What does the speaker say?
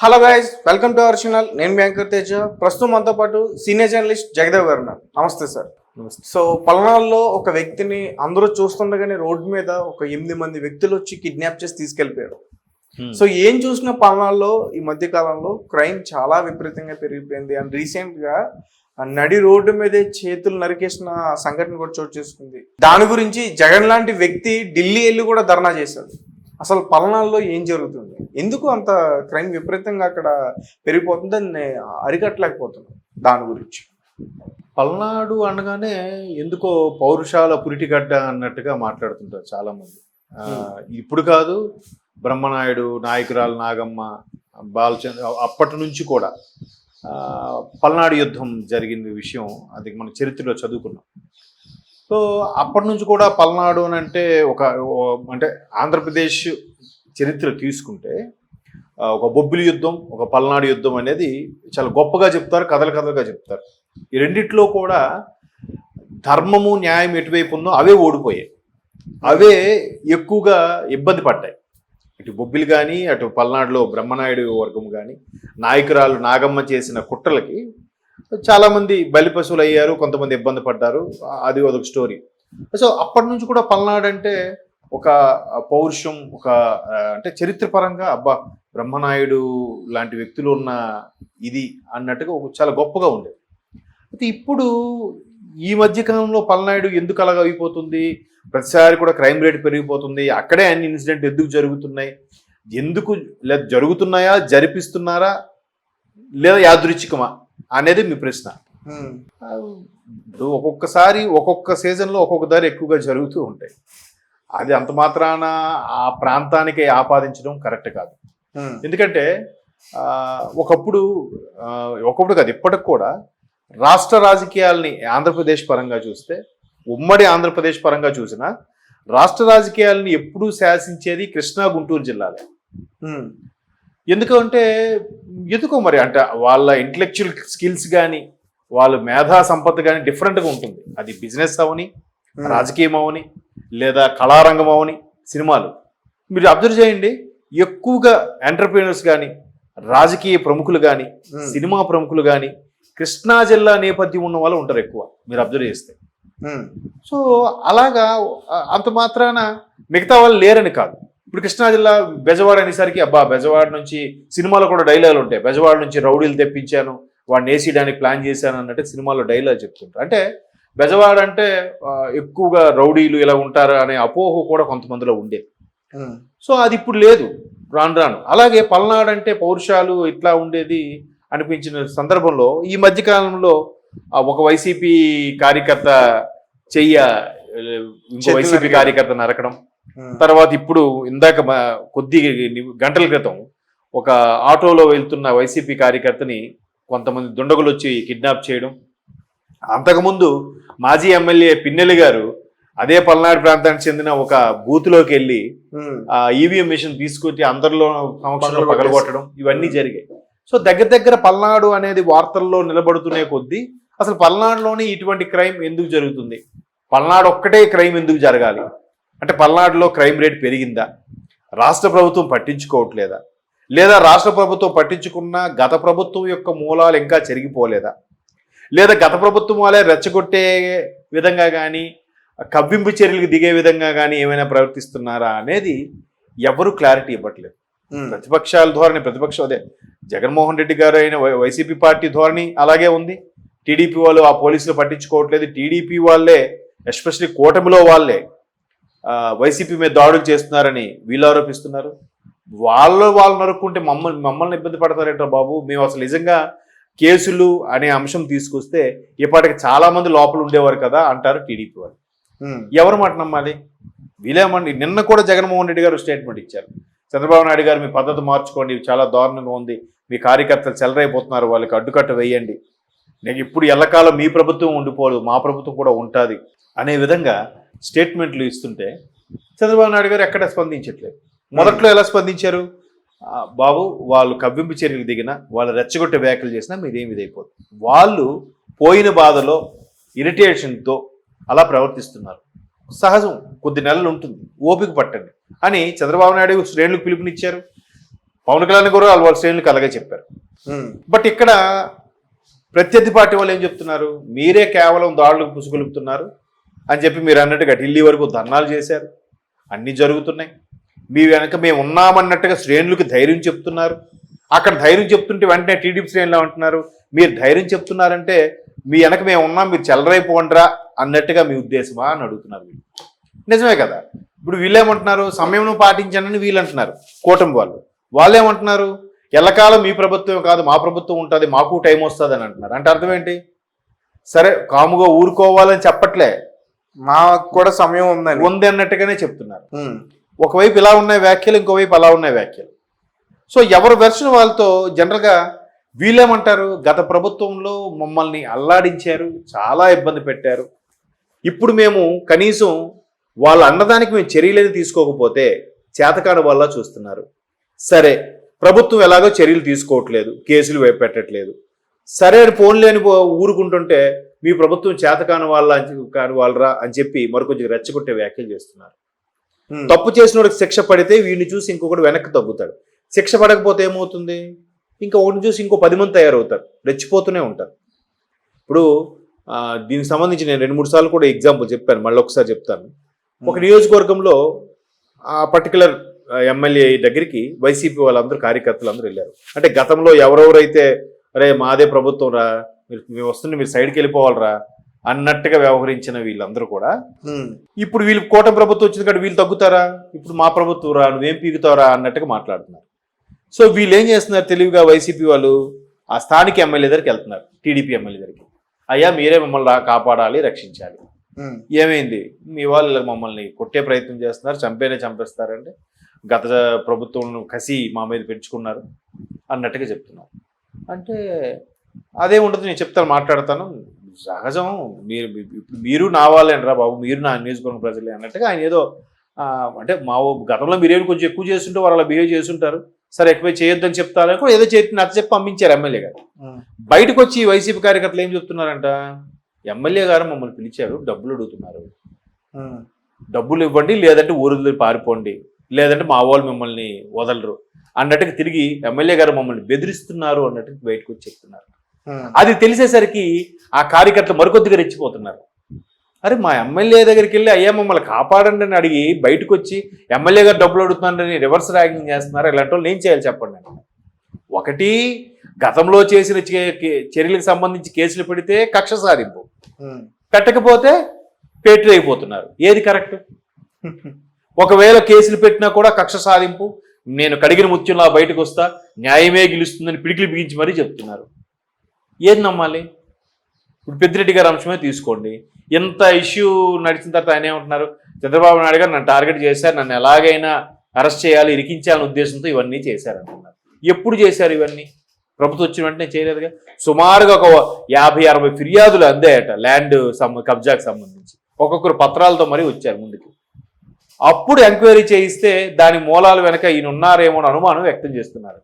Hello guys, welcome to our channel. నేను మీ anchor Teja. ప్రస్తుతం మనతో పాటు సీనియర్ జర్నలిస్ట్ జగదేవ్ గారు ఉన్నారు. నమస్తే సార్. సో పల్నాడులో ఒక వ్యక్తిని అందరూ చూస్తుండగానే రోడ్డు మీద ఒక 8 మంది వ్యక్తులు వచ్చి కిడ్నాప్ చేసి తీసుకెళ్లిపోయారు. సో ఏం చూసినా పల్నాడులో ఈ మధ్య కాలంలో క్రైమ్ చాలా విపరీతంగా పెరిగిపోయింది. అండ్ రీసెంట్ గా నడి రోడ్డు మీదే చేతులు నరికేసిన సంఘటన కూడా చోటు చేసుకుంది. దాని గురించి జగన్ లాంటి వ్యక్తి ఢిల్లీ వెళ్ళి కూడా ధర్నా చేశాడు. అసలు పల్నాడులో ఏం జరుగుతుంది, ఎందుకు అంత క్రైమ్ విపరీతంగా అక్కడ పెరిగిపోతుందని అరికట్టలేకపోతున్నాం. దాని గురించి పల్నాడు అనగానే ఎందుకో పౌరుషాల పురిటిగడ్డ అన్నట్టుగా మాట్లాడుతుంటారు చాలామంది. ఇప్పుడు కాదు, బ్రహ్మనాయుడు, నాయకురాలు నాగమ్మ, బాలచంద్ర అప్పటి నుంచి కూడా పల్నాడు యుద్ధం జరిగిన విషయం అది మన చరిత్రలో చదువుకున్నాం. సో అప్పటి నుంచి కూడా పల్నాడు అని అంటే ఆంధ్రప్రదేశ్ చరిత్ర తీసుకుంటే ఒక బొబ్బిలి యుద్ధం, ఒక పల్నాడు యుద్ధం అనేది చాలా గొప్పగా చెప్తారు, కథలుగా చెప్తారు. ఈ రెండిట్లో కూడా ధర్మము న్యాయం ఎటువైపు ఉందో అవే ఓడిపోయాయి, అవే ఎక్కువగా ఇబ్బంది పడ్డాయి. ఇటు బొబ్బిలి కానీ అటు పల్నాడులో బ్రహ్మనాయుడు వర్గం కానీ నాయకురాలు నాగమ్మ చేసిన కుట్రలకి చాలామంది బలిపశువులు అయ్యారు, కొంతమంది ఇబ్బంది పడ్డారు. అది ఒక స్టోరీ. సో అప్పటి నుంచి కూడా పల్నాడు అంటే ఒక పౌరుషం, ఒక అంటే చరిత్రపరంగా అబ్బా బ్రహ్మనాయుడు లాంటి వ్యక్తులు ఉన్న ఇది అన్నట్టుగా చాలా గొప్పగా ఉండేది. అయితే ఇప్పుడు ఈ మధ్యకాలంలో పల్నాడు ఎందుకు అలాగ అయిపోతుంది, ప్రతిసారి కూడా క్రైమ్ రేట్ పెరిగిపోతుంది, అక్కడే అన్ని ఇన్సిడెంట్ ఎందుకు జరుగుతున్నాయి, ఎందుకు లేదా జరుగుతున్నాయా, జరిపిస్తున్నారా లేదా యాదృచ్ఛికమా అనేది మీ ప్రశ్న. ఒక్కొక్కసారి ఒక్కొక్క సీజన్లో ఒక్కొక్క దారి ఎక్కువగా జరుగుతూ ఉంటాయి. అది అంత మాత్రాన ఆ ప్రాంతానికి ఆపాదించడం కరెక్ట్ కాదు. ఎందుకంటే ఒకప్పుడు కాదు, ఇప్పటికి కూడా రాష్ట్ర రాజకీయాల్ని ఆంధ్రప్రదేశ్ పరంగా చూస్తే, ఉమ్మడి ఆంధ్రప్రదేశ్ పరంగా చూసినా రాష్ట్ర రాజకీయాలని ఎప్పుడూ శాసించేది కృష్ణా గుంటూరు జిల్లాలే. ఎందుకంటే ఎందుకో మరి అంటే వాళ్ళ ఇంటలెక్చువల్ స్కిల్స్ కానీ వాళ్ళ మేధా సంపత్తి కానీ డిఫరెంట్గా ఉంటుంది. అది బిజినెస్ అవని, రాజకీయం అవని, లేదా కళారంగం అవని, సినిమాలు మీరు అబ్జర్వ్ చేయండి. ఎక్కువగా ఎంటర్ప్రీనర్స్ కానీ, రాజకీయ ప్రముఖులు కానీ, సినిమా ప్రముఖులు కానీ కృష్ణా జిల్లా నేపథ్యం ఉన్న వాళ్ళు ఉంటారు ఎక్కువ, మీరు అబ్జర్వ్ చేస్తే. సో అలాగా అంత మాత్రాన మిగతా వాళ్ళు లేరని కాదు. ఇప్పుడు కృష్ణా జిల్లా బెజవాడ అనేసరికి అబ్బా బెజవాడ నుంచి సినిమాలో కూడా డైలాగులు ఉంటాయి, బెజవాడ నుంచి రౌడీలు తెప్పించాను, వాడిని వేసేయడానికి ప్లాన్ చేశాను అన్నట్టు సినిమాలో డైలాగ్ చెప్తుంటారు. అంటే బెజవాడ అంటే ఎక్కువగా రౌడీలు ఇలా ఉంటారు అనే అపోహ కూడా కొంతమందిలో ఉండేది. సో అది ఇప్పుడు లేదు, రాను. అలాగే పల్నాడు అంటే పౌరుషాలు ఇట్లా ఉండేది అనిపించిన సందర్భంలో ఈ మధ్యకాలంలో ఒక వైసీపీ కార్యకర్త ఇంకో వైసీపీ కార్యకర్త నరకడం, తర్వాత ఇప్పుడు ఇందాక కొద్ది గంటల క్రితం ఒక ఆటోలో వెళ్తున్న వైసీపీ కార్యకర్తని కొంతమంది దుండగులు వచ్చి కిడ్నాప్ చేయడం, అంతకుముందు మాజీ ఎమ్మెల్యే పిన్నెల్లి గారు అదే పల్నాడు ప్రాంతానికి చెందిన ఒక బూత్లోకి వెళ్ళి ఈవీఎం మిషన్ తీసుకొచ్చి అందరిలో సమక్షంలో పగలగొట్టడం, ఇవన్నీ జరిగాయి. సో దగ్గర పల్నాడు అనేది వార్తల్లో నిలబడుతునే కొద్దీ అసలు పల్నాడులోనే ఇటువంటి క్రైమ్ ఎందుకు జరుగుతుంది, పల్నాడు ఒక్కటే క్రైమ్ ఎందుకు జరగాలి అంటే పల్నాడులో క్రైమ్ రేట్ పెరిగిందా, రాష్ట్ర ప్రభుత్వం పట్టించుకోవట్లేదా, లేదా రాష్ట్ర ప్రభుత్వం పట్టించుకున్న గత ప్రభుత్వం యొక్క మూలాలు ఇంకా చెరిగిపోలేదా, లేదా గత ప్రభుత్వం వాళ్ళే రెచ్చగొట్టే విధంగా కానీ కవ్వింపు చర్యలకు దిగే విధంగా కానీ ఏమైనా ప్రవర్తిస్తున్నారా అనేది ఎవరు క్లారిటీ ఇవ్వట్లేదు. ప్రతిపక్షాల ధోరణి, అదే జగన్మోహన్ రెడ్డి గారు అయిన వైసీపీ పార్టీ ధోరణి అలాగే ఉంది. టీడీపీ వాళ్ళు ఆ పోలీసులు పట్టించుకోవట్లేదు. టీడీపీ వాళ్ళే, ఎస్పెషల్లీ కూటమిలో వాళ్ళే వైసీపీ మీద దాడులు చేస్తున్నారని వీళ్ళు ఆరోపిస్తున్నారు. వాళ్ళు నరుక్కుంటే మమ్మల్ని ఇబ్బంది పడతారేంటో బాబు, మేము అసలు నిజంగా కేసులు అనే అంశం తీసుకొస్తే ఇప్పటికి చాలా మంది లోపల ఉండేవారు కదా అంటారు టీడీపీ వాళ్ళు. ఎవరు మాట నమ్మాలి? వీళ్ళేమండి. నిన్న కూడా జగన్మోహన్ రెడ్డి గారు స్టేట్మెంట్ ఇచ్చారు, చంద్రబాబు నాయుడు గారు మీ పద్ధతి మార్చుకోండి, చాలా దారుణంగా ఉంది, మీ కార్యకర్తలు చెలరైపోతున్నారు, వాళ్ళకి అడ్డుకట్ట వేయండి, నేను ఇప్పుడు ఎల్లకాలం మీ ప్రభుత్వం ఉండిపోదు, మా ప్రభుత్వం కూడా ఉంటుంది అనే విధంగా స్టేట్మెంట్లు ఇస్తుంటే చంద్రబాబు నాయుడు గారు ఎక్కడ స్పందించట్లేదు. మొదట్లో ఎలా స్పందించారు, బాబు వాళ్ళు కవ్వింపు చర్యలు దిగినా, వాళ్ళు రెచ్చగొట్టే వ్యాఖ్యలు చేసినా మీరేమి ఇదైపోతుంది, వాళ్ళు పోయిన బాధలో ఇరిటేషన్తో అలా ప్రవర్తిస్తున్నారు, సహజం, కొద్ది నెలలు ఉంటుంది, ఓపిక పట్టండి అని చంద్రబాబు నాయుడు శ్రేణులకు పిలుపునిచ్చారు. పవన్ కళ్యాణ్ కూడా వాళ్ళ శ్రేణులకు అలాగే చెప్పారు. ఉమ్, బట్ ఇక్కడ ప్రత్యర్థి పార్టీ వాళ్ళు ఏం చెప్తున్నారు, మీరే కేవలం దాడులకు పుసుగొలుపుతున్నారు అని చెప్పి మీరు అన్నట్టుగా ఢిల్లీ వరకు ధర్నాలు చేశారు, అన్నీ జరుగుతున్నాయి, మీ వెనక మేము ఉన్నామన్నట్టుగా శ్రేణులకి ధైర్యం చెప్తున్నారు. అక్కడ ధైర్యం చెప్తుంటే వెంటనే టీడీపీ శ్రేణులు అంటున్నారు, మీరు ధైర్యం చెప్తున్నారంటే మీ వెనక మేము ఉన్నాం, మీరు చెలరైపోండ్రా అన్నట్టుగా మీ ఉద్దేశమా అని అడుగుతున్నారు వీళ్ళు. నిజమే కదా. ఇప్పుడు వీళ్ళేమంటున్నారు, సమయం పాటించానని వీళ్ళు అంటున్నారు, కూటమి వాళ్ళు ఏమంటున్నారు, ఎల్లకాలం మీ ప్రభుత్వం కాదు మా ప్రభుత్వం ఉంటుంది, మాకు టైం వస్తుంది అని అంటున్నారు. అంటే అర్థం ఏంటి? సరే కాముగా ఊరుకోవాలని చెప్పట్లే, మాకు కూడా సమయం ఉందని ఉంది అన్నట్టుగానే చెప్తున్నారు. ఉమ్, ఒకవైపు ఇలా ఉన్నాయి వ్యాఖ్యలు, ఇంకోవైపు అలా ఉన్నాయి వ్యాఖ్యలు. సో ఎవరి వెర్షన్ వాళ్ళతో జనరల్గా వీళ్ళేమంటారు, గత ప్రభుత్వంలో మమ్మల్ని అల్లాడించారు, చాలా ఇబ్బంది పెట్టారు, ఇప్పుడు మేము కనీసం వాళ్ళ అన్నదానికి మేము చర్యలేని తీసుకోకపోతే చేతకాని వల్ల చూస్తున్నారు. సరే ప్రభుత్వం ఎలాగో చర్యలు తీసుకోవట్లేదు, కేసులు పెట్టట్లేదు, సరే అని ఫోన్లు అని ఊరుకుంటుంటే మీ ప్రభుత్వం చేతకాని వాళ్ళరా అని చెప్పి మరికొంచెం రెచ్చగొట్టే వ్యాఖ్యలు చేస్తున్నారు. ఉమ్, తప్పు చేసిన వాడికి శిక్ష పడితే వీడిని చూసి ఇంకొకటి వెనక్కి తగ్గుతాడు, శిక్ష పడకపోతే ఏమవుతుంది, ఇంకా ఒకటిని చూసి ఇంకో 10 మంది తయారవుతారు, రెచ్చిపోతూనే ఉంటారు. ఇప్పుడు దీనికి సంబంధించి నేను 2-3 సార్లు కూడా ఎగ్జాంపుల్ చెప్పాను, మళ్ళీ ఒకసారి చెప్తాను. ఒక నియోజకవర్గంలో ఆ పర్టికులర్ ఎమ్మెల్యే దగ్గరికి వైసీపీ వాళ్ళందరూ కార్యకర్తలు అందరూ వెళ్ళారు. అంటే గతంలో ఎవరెవరైతే అరే మాదే ప్రభుత్వం రా, మీరు వస్తుంటే మీరు సైడ్కి వెళ్ళిపోవాలరా అన్నట్టుగా వ్యవహరించిన వీళ్ళందరూ కూడా ఉమ్, ఇప్పుడు వీళ్ళు కూటమి ప్రభుత్వం వచ్చింది కాబట్టి వీళ్ళు తగ్గుతారా, ఇప్పుడు మా ప్రభుత్వం రా నువ్వేం పీకుతావురా అన్నట్టుగా మాట్లాడుతున్నారు. సో వీళ్ళు ఏం చేస్తున్నారు తెలివిగా, వైసీపీ వాళ్ళు ఆ స్థానిక ఎమ్మెల్యే దగ్గరికి వెళ్తున్నారు, టీడీపీ ఎమ్మెల్యే దగ్గరికి, అయ్యా మీరే మమ్మల్ని కాపాడాలి, రక్షించాలి, ఉమ్, ఏమైంది మీ వాళ్ళు మమ్మల్ని కొట్టే ప్రయత్నం చేస్తున్నారు, చంపేస్తారంటే గత ప్రభుత్వం కసి మా మీద పెంచుకున్నారు అన్నట్టుగా చెప్తున్నారు. అంటే అదే ఉండదు, నేను చెప్తాను, మాట్లాడతాను, సహజం, మీరు నా వాళ్ళేనరా బాబు, మీరు నా నియోజకవర్గ ప్రజలే అన్నట్టుగా ఆయన ఏదో అంటే మా గతంలో మీరేమి కొంచెం ఎక్కువ చేస్తుంటే వాళ్ళు అలా బిహేవ్ చేస్తుంటారు, సరే ఎక్కువ చేయొద్దని చెప్తారని కూడా ఏదో నచ్చ చెప్పి పంపించారు ఎమ్మెల్యే గారు. బయటకు వచ్చి వైసీపీ కార్యకర్తలు ఏం చెప్తున్నారంట, ఎమ్మెల్యే గారు మమ్మల్ని పిలిచారు, డబ్బులు అడుగుతున్నారు, ఉమ్, డబ్బులు ఇవ్వండి లేదంటే ఊరు పారిపోండి, లేదంటే మా వాళ్ళు మిమ్మల్ని వదలరు అన్నట్టుగా తిరిగి ఎమ్మెల్యే గారు మమ్మల్ని బెదిరిస్తున్నారు అన్నట్టు బయటకు వచ్చి చెప్తున్నారు. ఉమ్, అది తెలిసేసరికి ఆ కార్యకర్తలు మరికొద్దిగా రెచ్చిపోతున్నారు. అరే మా ఎమ్మెల్యే దగ్గరికి వెళ్ళి అయ్యా మమ్మల్ని కాపాడండి అని అడిగి బయటకు వచ్చి ఎమ్మెల్యే గారు డబ్బులు అడుగుతున్నారని రివర్స్ ర్యాగింగ్ చేస్తున్నారు, ఇలాంటి వాళ్ళు ఏం చేయాలి చెప్పండి. ఒకటి గతంలో చేసిన చర్యలకు సంబంధించి కేసులు పెడితే కక్ష సాధింపు, ఉమ్, పెట్టకపోతే పేటరీ అయిపోతున్నారు, ఏది కరెక్ట్? ఒకవేళ కేసులు పెట్టినా కూడా కక్ష సాధింపు, నేను కడిగిన ముత్యంలా బయటకు వస్తా, న్యాయమే గెలుస్తుందని పిడికిలు బిగించి మరీ చెప్తున్నారు, ఏది నమ్మాలి? ఇప్పుడు పెద్దిరెడ్డి గారి అంశమే తీసుకోండి, ఎంత ఇష్యూ నడిచిన తర్వాత ఆయన ఏమంటున్నారు, చంద్రబాబు నాయుడు గారు నన్ను టార్గెట్ చేశారు, నన్ను ఎలాగైనా అరెస్ట్ చేయాలి, ఇరికించాలనే ఉద్దేశంతో ఇవన్నీ చేశారంటున్నారు. ఎప్పుడు చేశారు ఇవన్నీ? ప్రభుత్వం వచ్చిన వెంటనే చేయలేదుగా. సుమారుగా ఒక 50-60 ఫిర్యాదులు అందాయట ల్యాండ్ కబ్జాకు సంబంధించి, ఒక్కొక్కరు పత్రాలతో మరీ వచ్చారు ముందుకు. అప్పుడు ఎంక్వైరీ చేయిస్తే దాని మూలాలు వెనక ఈయన ఉన్నారేమో అని అనుమానం వ్యక్తం చేస్తున్నారు.